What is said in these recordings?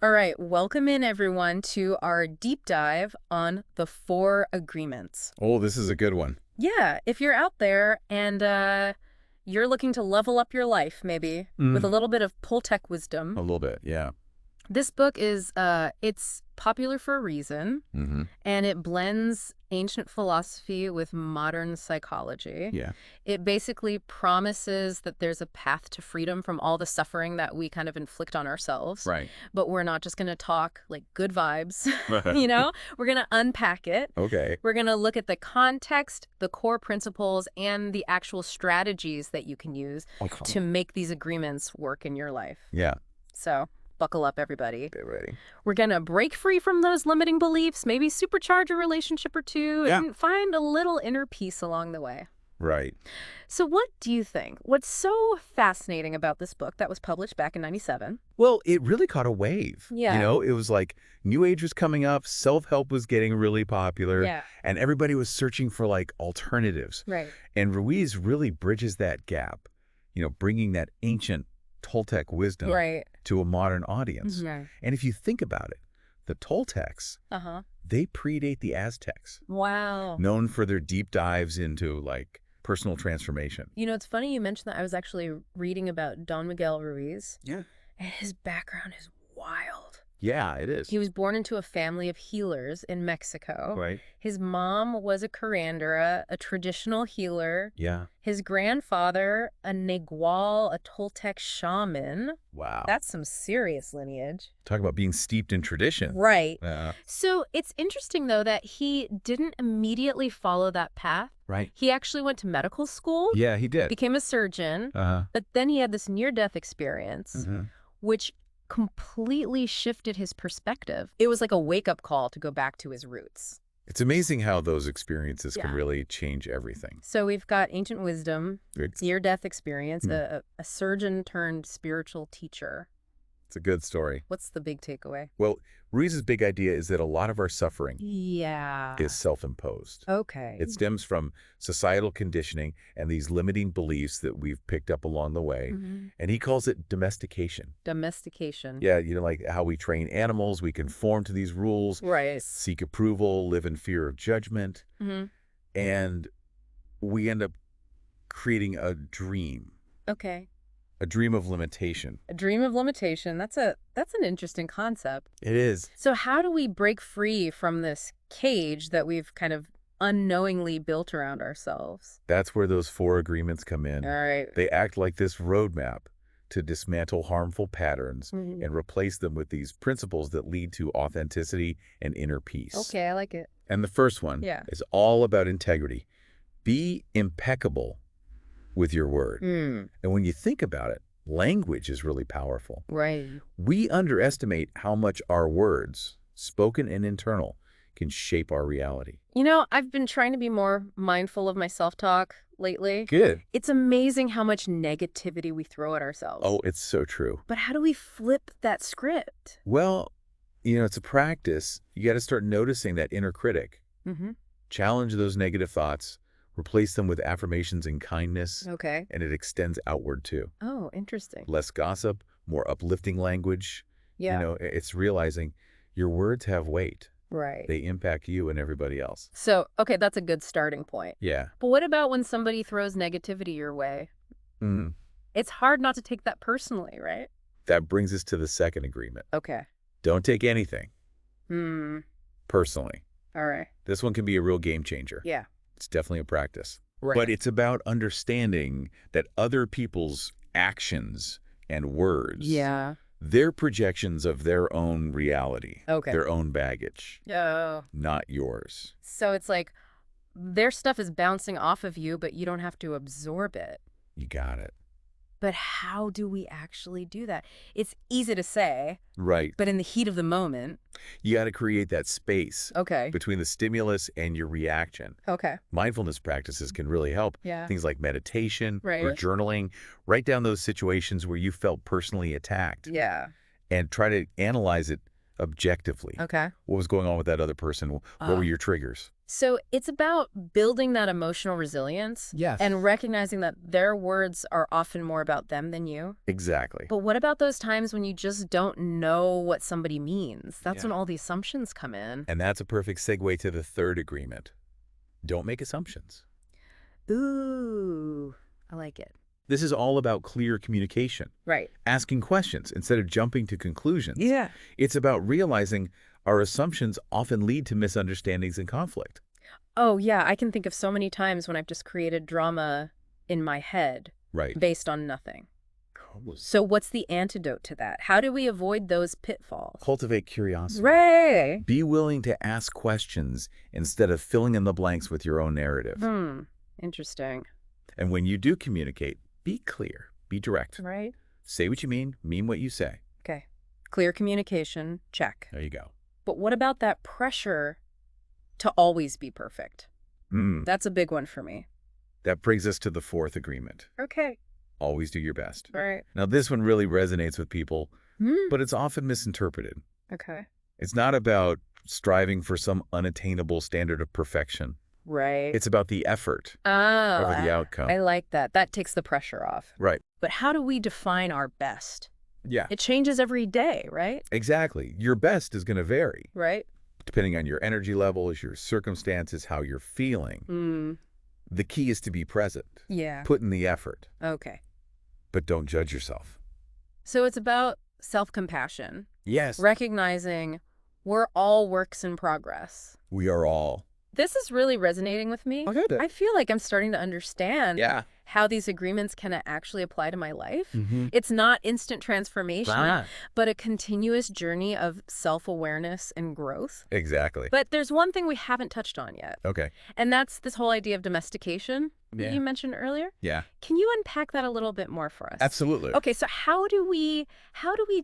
All right, welcome in everyone to our deep dive on the 4 agreements. Oh, this is a good one. Yeah, if you're out there and you're looking to level up your life, maybe, with a Mm. little bit of Toltec A wisdom, little bit, yeah. this book is, it's popular for a reason, Mm-hmm. and it blends ancient philosophy with modern psychology. Yeah. It basically promises that there's a path to freedom from all the suffering that we kind of inflict on ourselves. Right. But we're not just going to talk like good vibes, you know? We're going to unpack it. Okay. We're going to look at the context, the core principles, and the actual strategies that you can use to make these agreements work in your life. Yeah. So buckle up, everybody. Get ready. We're going to break free from those limiting beliefs, maybe supercharge a relationship or two, Yeah. and find a little inner peace along the way. Right. So what do you think? What's so fascinating about this book that was published back in 97? Well, it really caught a wave. Yeah. You know, it was like New Age was coming up, self-help was getting really popular, Yeah. and everybody was searching for like alternatives. Right. And Ruiz really bridges that gap, you know, bringing that ancient Toltec wisdom Right. to a modern audience. Mm-hmm. And if you think about it, the Toltecs, Uh-huh. they predate the Aztecs, Wow. known for their deep dives into like personal transformation. You know, it's funny you mentioned that. I was actually reading about Don Miguel Ruiz, Yeah. and his background is wild. Yeah, it is. He was born into a family of healers in Mexico. Right. His mom was a curandera, a traditional healer. Yeah. His grandfather, a Nagual, a Toltec shaman. Wow. That's some serious lineage. Talk about being steeped in tradition. Right. Yeah. So it's interesting, though, that he didn't immediately follow that path. Right. He actually went to medical school, Yeah, he did. became a surgeon, Uh-huh. but then he had this near-death experience, which completely shifted his perspective. It was like a wake-up call to go back to his roots. It's amazing how those experiences can Yeah. really change everything. So we've got ancient wisdom, It's near-death experience, Hmm. a surgeon turned spiritual teacher. a good story. What's the big takeaway? Well, Ruiz's big idea is that a lot of our suffering Yeah. is self-imposed. Okay. It stems from societal conditioning and these limiting beliefs that we've picked up along the way. Mhm. And he calls it domestication. Domestication. Yeah, you know, like how we train animals, we conform to these rules, Right. seek approval, live in fear of judgment, hmm and we end up creating a dream of limitation. A dream of limitation. That's an interesting concept. It is. So how do we break free from this cage that we've kind of unknowingly built around ourselves? That's where those 4 agreements come in. All right. They act like this roadmap to dismantle harmful patterns Mhm. and replace them with these principles that lead to authenticity and inner peace. Okay, I like it. And the first one Yeah. is all about integrity. Be impeccable with your word. Mm, And when you think about it, language is really powerful. right. We underestimate how much our words, spoken and internal, can shape our reality. You know, I've been trying to be more mindful of my self-talk lately. Good. It's amazing how much negativity we throw at ourselves. Oh, it's so true. But how do we flip that script? Well, you know, it's a practice. You got to start noticing that inner critic. Mm-hmm. Challenge those negative thoughts, replace them with affirmations and kindness, Okay. and it extends outward too. Oh, interesting. Less gossip, more uplifting language. Yeah. You know, it's realizing your words have weight. Right. They impact you and everybody else. So, okay, that's a good starting point. Yeah. But what about when somebody throws negativity your way? Mhm. It's hard not to take that personally, right? That brings us to the second agreement. Okay. Don't take anything Hmm. personally. All right. This one can be a real game changer. Yeah. It's definitely a practice. Right. But it's about understanding that other people's actions and words, Yeah. they're projections of their own reality, Okay. their own baggage, Oh. not yours. So it's like their stuff is bouncing off of you, but you don't have to absorb it. You got it. But how do we actually do that? It's easy to say, Right. but in the heat of the moment. You got to create that space Okay. between the stimulus and your reaction. Okay. Mindfulness practices can really help. Yeah. Things like meditation or Right. journaling. Write down those situations where you felt personally attacked Yeah. and try to analyze it objectively. Okay. What was going on with that other person? What were your triggers? So it's about building that emotional resilience. Yes. And recognizing that their words are often more about them than you. Exactly. But what about those times when you just don't know what somebody means? That's Yeah. when all the assumptions come in. And that's a perfect segue to the third agreement. Don't make assumptions. Ooh, I like it. This is all about clear communication. Right. Asking questions instead of jumping to conclusions. Yeah. It's about realizing our assumptions often lead to misunderstandings and conflict. Oh, yeah. I can think of so many times when I've just created drama in my head Right. based on nothing. So what's the antidote to that? How do we avoid those pitfalls? Cultivate curiosity. Right. Be willing to ask questions instead of filling in the blanks with your own narrative. Interesting. And when you do communicate, be clear, be direct. Right. Say what you mean what you say. Okay. Clear communication, check. There you go. But what about that pressure to always be perfect? That's a big one for me. That brings us to the fourth agreement. Okay. Always do your best. Right. Now, this one really resonates with people, but it's often misinterpreted. Okay. It's not about striving for some unattainable standard of perfection. Right. It's about the effort Oh, over the outcome. I like that. That takes the pressure off. Right. But how do we define our best? Yeah. It changes every day, right? Exactly. Your best is going to vary, Right. depending on your energy levels, your circumstances, how you're feeling. The key is to be present. Yeah. Put in the effort, Okay. but don't judge yourself. So it's about self-compassion, Yes. recognizing we're all works in progress. We are all. This is really resonating with me. Okay. I feel like I'm starting to understand Yeah. how these agreements can actually apply to my life. Mm-hmm. It's not instant transformation, Ah. but a continuous journey of self-awareness and growth. Exactly. But there's one thing we haven't touched on yet, Okay. and that's this whole idea of domestication that Yeah. you mentioned earlier. Yeah. Can you unpack that a little bit more for us? Absolutely. Okay, so how do we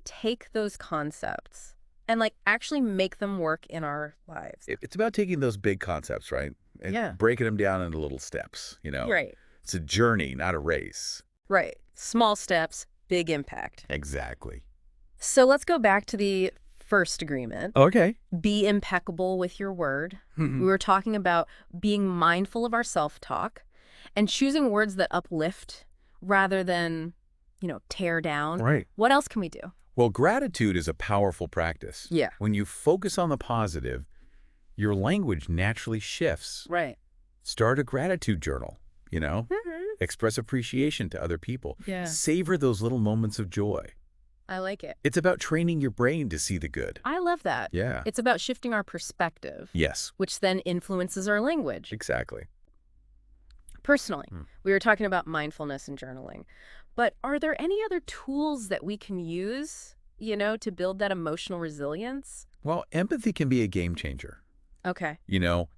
take those concepts and actually make them work in our lives? It's about taking those big concepts, right? And Yeah. breaking them down into little steps, Right. It's a journey, not a race. Right. Small steps, big impact. Exactly. So let's go back to the first agreement. Okay. Be impeccable with your word. We were talking about being mindful of our self-talk and choosing words that uplift rather than, tear down. Right. What else can we do? Well, gratitude is a powerful practice. Yeah. When you focus on the positive, your language naturally shifts. Right. Start a gratitude journal, Express appreciation to other people. Yeah. Savor those little moments of joy. I like it. It's about training your brain to see the good. I love that. Yeah. It's about shifting our perspective, Yes, which then influences our language. exactly. Personally, we were talking about mindfulness and journaling, but are there any other tools that we can use, to build that emotional resilience? Well, empathy can be a game changer. Okay.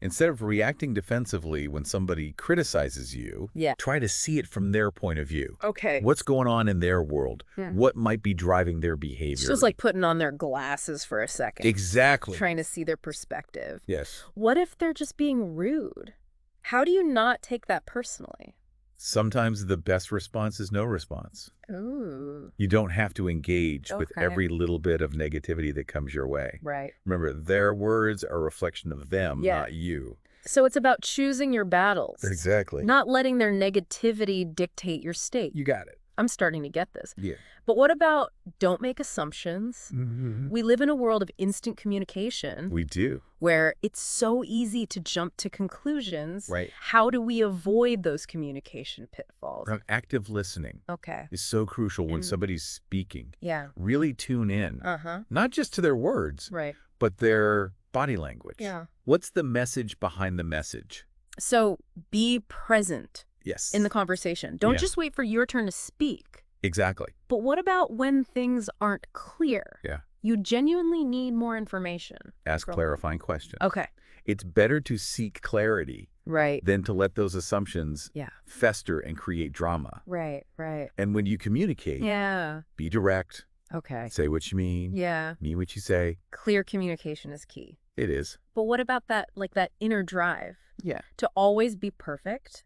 Instead of reacting defensively when somebody criticizes you, Yeah. try to see it from their point of view. Okay. What's going on in their world? Yeah. What might be driving their behavior? It's just like putting on their glasses for a second. Exactly. Trying to see their perspective. Yes. What if they're just being rude? How do you not take that personally? Sometimes the best response is no response. Ooh. You don't have to engage with Okay. every little bit of negativity that comes your way. Right. Remember, their words are a reflection of them, Yeah. not you. So it's about choosing your battles. Exactly. Not letting their negativity dictate your state. You got it. I'm starting to get this. Yeah. But what about don't make assumptions? Mm-hmm. We live in a world of instant communication We do. where it's so easy to jump to conclusions. Right. How do we avoid those communication pitfalls? Active listening Okay. is so crucial when somebody's speaking. Yeah. Really tune in, Uh-huh. not just to their words, Right. but their body language. Yeah. What's the message behind the message? So be present Yes. in the conversation. Don't Yeah. just wait for your turn to speak. Exactly. But what about when things aren't clear? Yeah. You genuinely need more information. Ask clarifying questions. Okay. It's better to seek clarity Right. than to let those assumptions Yeah. fester and create drama. Right. Right. And when you communicate, Yeah. be direct, Okay. say what you mean, Yeah. mean what you say. Clear communication is key. It is. But what about that, that inner drive Yeah. to always be perfect?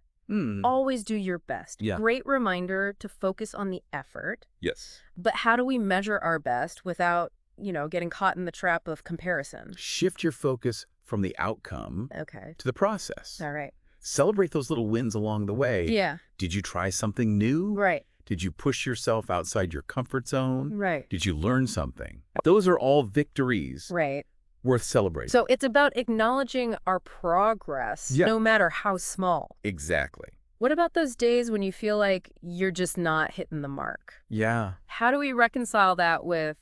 Always do your best. Yeah. Great reminder to focus on the effort. Yes. But how do we measure our best without, getting caught in the trap of comparison. Shift your focus from the outcome Okay. to the process. All right. Celebrate those little wins along the way. Yeah. Did you try something new? Right. Did you push yourself outside your comfort zone? Right. Did you learn something? Those are all victories Right. worth celebrating. So it's about acknowledging our progress, Yeah. no matter how small. Exactly. What about those days when you feel like you're just not hitting the mark? Yeah. How do we reconcile that with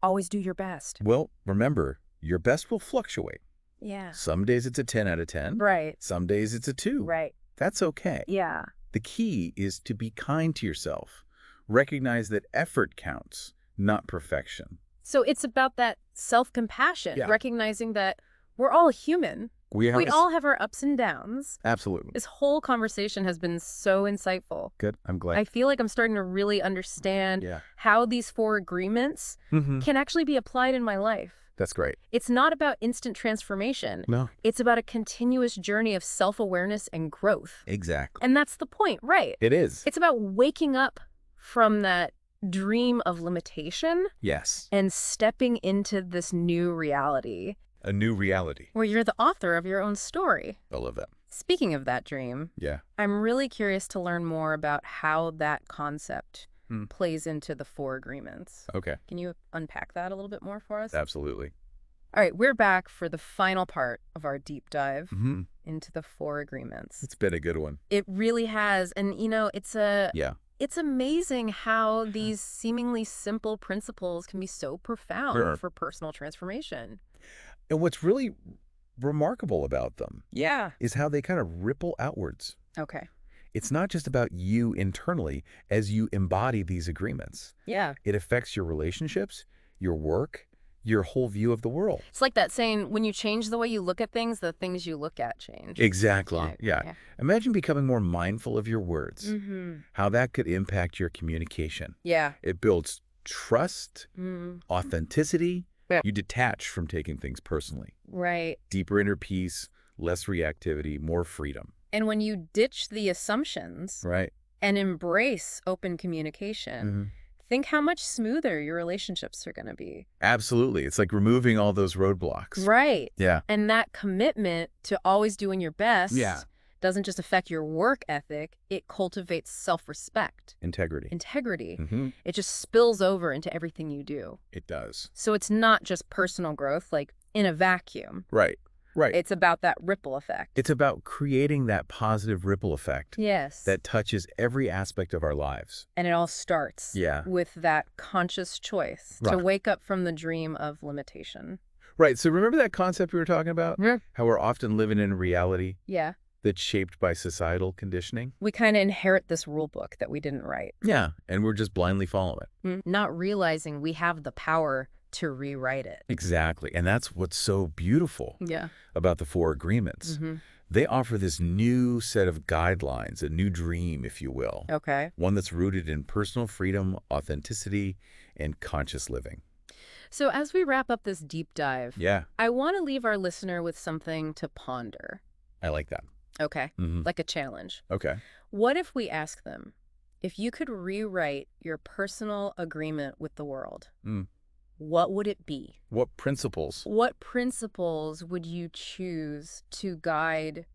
always do your best? Well, remember, your best will fluctuate. Yeah. Some days it's a 10 out of 10. Right. Some days it's a 2. Right. That's okay. Yeah. The key is to be kind to yourself. Recognize that effort counts, not perfection. So it's about that self-compassion, Yeah. recognizing that we're all human. We all have our ups and downs. Absolutely. This whole conversation has been so insightful. Good. I'm glad. I feel like I'm starting to really understand how these 4 agreements can actually be applied in my life. That's great. It's not about instant transformation. No. It's about a continuous journey of self-awareness and growth. Exactly. And that's the point, right? It is. It's about waking up from that dream of limitation Yes. and stepping into this new reality A new reality. where you're the author of your own story. I love that. Speaking of that dream, Yeah. I'm really curious to learn more about how that concept Hmm. plays into the 4 agreements. Okay. Can you unpack that a little bit more for us? Absolutely. All right, we're back for the final part of our deep dive Mm-hmm. into the 4 agreements. It's been a good one. It really has. And, Yeah. it's amazing how these seemingly simple principles can be so profound Sure. for personal transformation. And what's really remarkable about them Yeah. is how they kind of ripple outwards. Okay. It's not just about you internally as you embody these agreements. Yeah. It affects your relationships, your work, your whole view of the world. It's like that saying, when you change the way you look at things, the things you look at change. Exactly. Yeah. Imagine becoming more mindful of your words, Mm-hmm. how that could impact your communication. Yeah. It builds trust, Mm. authenticity. Yeah. You detach from taking things personally. Right. Deeper inner peace, less reactivity, more freedom. And when you ditch the assumptions Right. and embrace open communication, Mm-hmm. think how much smoother your relationships are going to be. Absolutely. It's like removing all those roadblocks. Right. Yeah. And that commitment to always doing your best Yeah. doesn't just affect your work ethic, it cultivates self-respect, Integrity. integrity. Mm-hmm. It just spills over into everything you do. It does. So it's not just personal growth, like in a vacuum. Right. Right. It's about that ripple effect. It's about creating that positive ripple effect Yes. that touches every aspect of our lives. And it all starts Yeah. with that conscious choice to Right. wake up from the dream of limitation. Right. So remember that concept we were talking about? Yeah. How we're often living in a reality Yeah. that's shaped by societal conditioning? We kind of inherit this rule book that we didn't write, Yeah. And we're just blindly following it. not realizing we have the power to rewrite it. Exactly. And that's what's so beautiful Yeah. about the 4 agreements. Mm-hmm. They offer this new set of guidelines, a new dream, if you will. Okay. One that's rooted in personal freedom, authenticity, and conscious living. So as we wrap up this deep dive, Yeah. I want to leave our listener with something to ponder. I like that. Okay. Mm-hmm. Like a challenge. Okay. What if we ask them, if you could rewrite your personal agreement with the world, what would it be? What principles? What principles would you choose to guide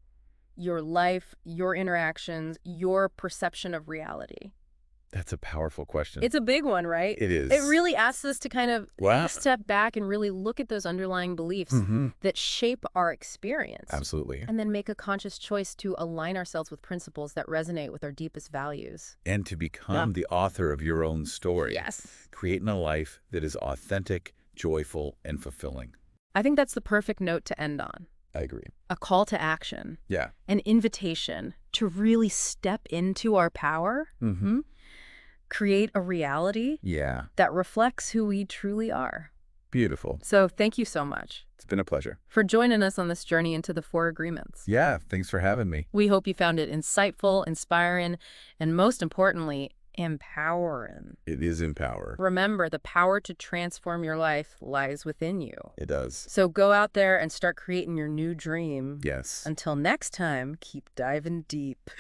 your life, your interactions, your perception of reality? That's a powerful question. It's a big one, right? It is. It really asks us to kind of Wow. step back and really look at those underlying beliefs that shape our experience. Absolutely. And then make a conscious choice to align ourselves with principles that resonate with our deepest values. And to become the author of your own story. Yes. Creating a life that is authentic, joyful, and fulfilling. I think that's the perfect note to end on. I agree. A call to action. Yeah. An invitation to really step into our power. Mm-hmm. Create a reality Yeah. that reflects who we truly are. Beautiful. So thank you so much It's been a pleasure. for joining us on this journey into the 4 agreements. Yeah. Thanks for having me. We hope you found it insightful, inspiring, and most importantly, empowering. It is empower. Remember, the power to transform your life lies within you. It does. So go out there and start creating your new dream. Yes. Until next time, keep diving deep.